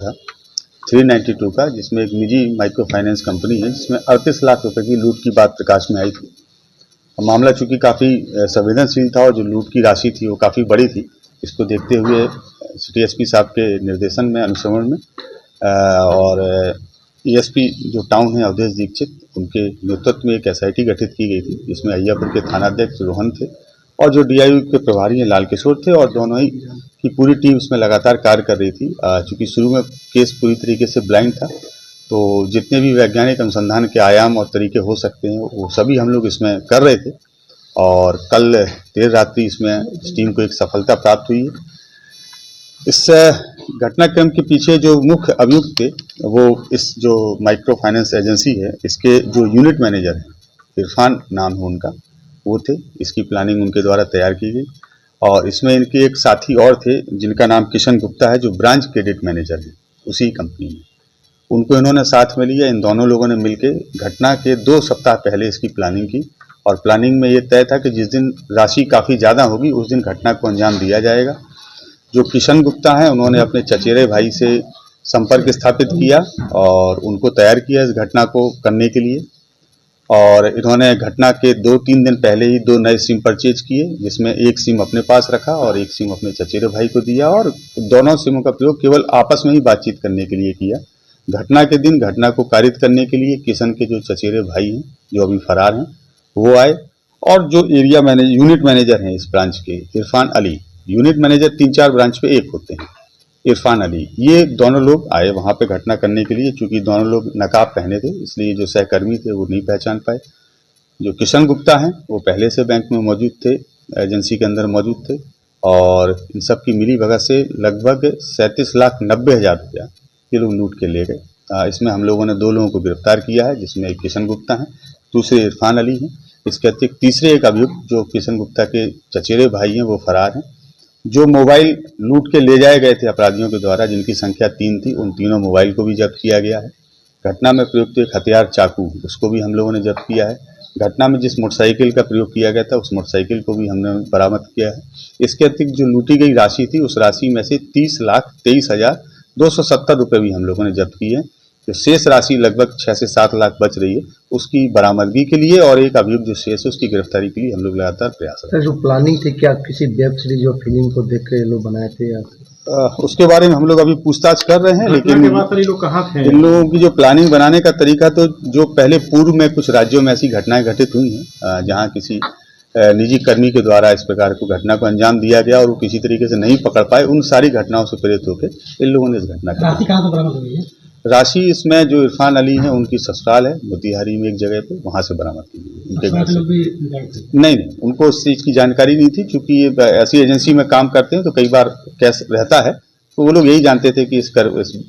था 392 का, जिसमें एक निजी माइक्रो फाइनेंस कंपनी है जिसमें 38 लाख रुपए की लूट की बात प्रकाश में आई थी। मामला चूंकि काफ़ी संवेदनशील था और जो लूट की राशि थी वो काफ़ी बड़ी थी, इसको देखते हुए सिटी एसपी साहब के निर्देशन में, अनुश्रवण में और एएसपी जो टाउन है अवधेश दीक्षित, उनके नेतृत्व में एक एसआईटी गठित की गई थी, जिसमें अय्यापुर के थानाध्यक्ष रोहन थे और जो डीआईयू के प्रभारी हैं लाल किशोर थे, और दोनों ही की पूरी टीम इसमें लगातार कार्य कर रही थी। चूंकि शुरू में केस पूरी तरीके से ब्लाइंड था, तो जितने भी वैज्ञानिक अनुसंधान के आयाम और तरीके हो सकते हैं वो सभी हम लोग इसमें कर रहे थे, और कल देर रात्रि इसमें इस टीम को एक सफलता प्राप्त हुई है। इस घटनाक्रम के पीछे जो मुख्य अभियुक्त थे वो इस जो माइक्रो फाइनेंस एजेंसी है इसके जो यूनिट मैनेजर हैं, इरफान नाम है उनका, वो थे। इसकी प्लानिंग उनके द्वारा तैयार की गई और इसमें इनके एक साथी और थे जिनका नाम किशन गुप्ता है, जो ब्रांच क्रेडिट मैनेजर है उसी कंपनी में। उनको इन्होंने साथ में लिया। इन दोनों लोगों ने मिलकर घटना के 2 सप्ताह पहले इसकी प्लानिंग की और प्लानिंग में ये तय था कि जिस दिन राशि काफ़ी ज़्यादा होगी उस दिन घटना को अंजाम दिया जाएगा। जो किशन गुप्ता हैं उन्होंने अपने चचेरे भाई से संपर्क स्थापित किया और उनको तैयार किया इस घटना को करने के लिए, और इन्होंने घटना के 2-3 दिन पहले ही 2 नए सिम परचेज किए, जिसमें एक सिम अपने पास रखा और एक सिम अपने चचेरे भाई को दिया, और दोनों सिमों का प्रयोग केवल आपस में ही बातचीत करने के लिए किया। घटना के दिन घटना को कारित करने के लिए किशन के जो चचेरे भाई हैं जो अभी फरार हैं वो आए, और जो यूनिट मैनेजर हैं इस ब्रांच के, Irfan Ali, unit manager 3-4 branch पे एक होते हैं, इरफान अली, ये दोनों लोग आए वहाँ पे घटना करने के लिए। चूंकि दोनों लोग नकाब पहने थे इसलिए जो सहकर्मी थे वो नहीं पहचान पाए। जो किशन गुप्ता हैं वो पहले से बैंक में मौजूद थे, एजेंसी के अंदर मौजूद थे, और इन सब की मिली भगत से लगभग 37,90,000 रुपया ये लोग लूट के ले गए। इसमें हम लोगों ने 2 लोगों को गिरफ्तार किया है, जिसमें एक किशन गुप्ता हैं, दूसरे इरफान अली हैं। इसके अतिरिक्त तीसरे एक अभियुक्त जो किशन गुप्ता के चचेरे भाई हैं वो फरार हैं। जो मोबाइल लूट के ले जाए गए थे अपराधियों के द्वारा, जिनकी संख्या 3 थी, उन तीनों मोबाइल को भी जब्त किया गया है। घटना में प्रयुक्त एक हथियार चाकू, उसको भी हम लोगों ने जब्त किया है। घटना में जिस मोटरसाइकिल का प्रयोग किया गया था उस मोटरसाइकिल को भी हमने बरामद किया है। इसके अतिरिक्त जो लूटी गई राशि थी उस राशि में से 30,23,270 रुपये भी हम लोगों ने जब्त किए हैं। जो शेष राशि लगभग 6 से 7 लाख बच रही है उसकी बरामदगी के लिए और एक अभियुक्त जो शेष है उसकी गिरफ्तारी के लिए हम लोग लगातार प्रयास कर रहे हैं। जो प्लानिंग थी क्या किसी वेब सीरीज और फिल्म को देख के लोग बनाए थे या उसके बारे में हम लोग अभी पूछताछ कर रहे हैं, लेकिन लोग कहाँ थे? इन लोगों की जो प्लानिंग बनाने का तरीका, तो जो पहले पूर्व में कुछ राज्यों में ऐसी घटनाएं घटित हुई हैं जहां किसी निजी कर्मी के द्वारा इस प्रकार को घटना को अंजाम दिया गया और वो किसी तरीके से नहीं पकड़ पाए, उन सारी घटनाओं से प्रेरित होकर इन लोगों ने इस घटना राशि कहाँ से बरामद हुई है? राशि इसमें जो इरफान अली हैं उनकी ससुराल है मोतिहारी में एक जगह पे, वहां से बरामद की गई उनके घर से। नहीं, उनको इस चीज की जानकारी नहीं थी, क्योंकि ये ऐसी एजेंसी में काम करते हैं तो कई बार कैश रहता है, तो वो लोग यही जानते थे कि इस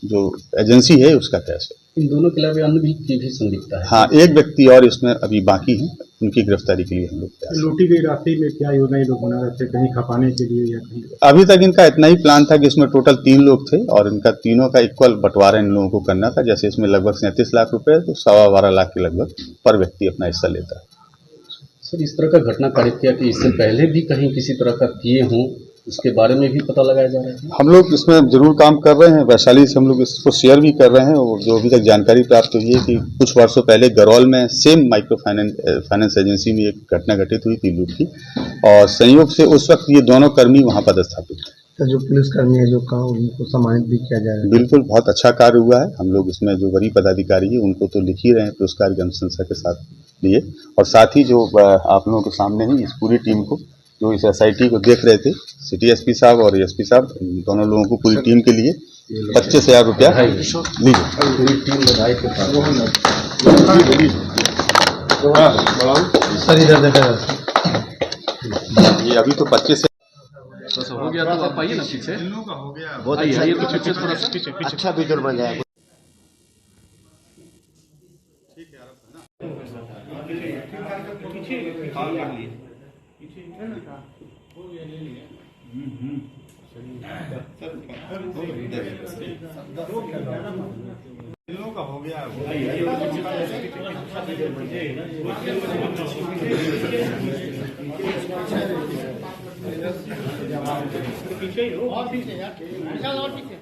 जो एजेंसी है उसका कैश है। इन दोनों के अलावा अन्य भी संदिग्धता है। हाँ, एक व्यक्ति और इसमें अभी बाकी है, उनकी गिरफ्तारी के लिए हम लोग। लूटी गई राशि में क्या योजना लोग बना रहे थे, कहीं खपाने के लिए या कहीं? अभी तक इनका इतना ही प्लान था कि इसमें टोटल 3 लोग थे और इनका तीनों का इक्वल बंटवारा इन लोगों को करना था। जैसे इसमें लगभग 37 लाख रुपए, तो 12.25 लाख के लगभग पर व्यक्ति अपना हिस्सा लेता है। सर, इस तरह का घटना कारित किया कि इससे पहले भी कहीं किसी तरह का किए हों, उसके बारे में भी पता लगाया जा रहा है। हम लोग इसमें जरूर काम कर रहे हैं, वैशाली से हम लोग इसको शेयर भी कर रहे हैं। और जो अभी तक जानकारी प्राप्त हुई है कि कुछ वर्षों पहले गरौल में सेम माइक्रो फाइनेंस एजेंसी में एक घटना घटित हुई थी लूट की, और संयोग से उस वक्त ये दोनों कर्मी वहां पदस्थापित थे। तो जो पुलिसकर्मी है जो कहा उनको सम्मानित भी किया जा रहा है। बिल्कुल, बहुत अच्छा कार्य हुआ है। हम लोग इसमें जो वरीय पदाधिकारी है उनको तो लिख ही रहे हैं पुरस्कार की अनुशंसा के साथ लिए, और साथ ही जो आप लोगों के सामने ही इस पूरी टीम को, जो इस एसआईटी को देख रहे थे, सिटी एसपी साहब और एसपी साहब, दोनों लोगों को पूरी टीम के लिए 25,000 रुपया लीजिए। सर इधर देखा ये अभी तो 25 हो गया, तो आप आइए ना पीछे। बहुत अच्छा, ये तो पीछे थोड़ा पीछे अच्छा वीडियो बन जाएगा। का हो गया पीछे ही हो और पीछे यार, और पीछे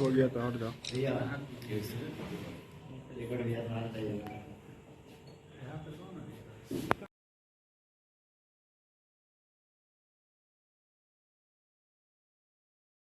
हो गया तो और जाओ।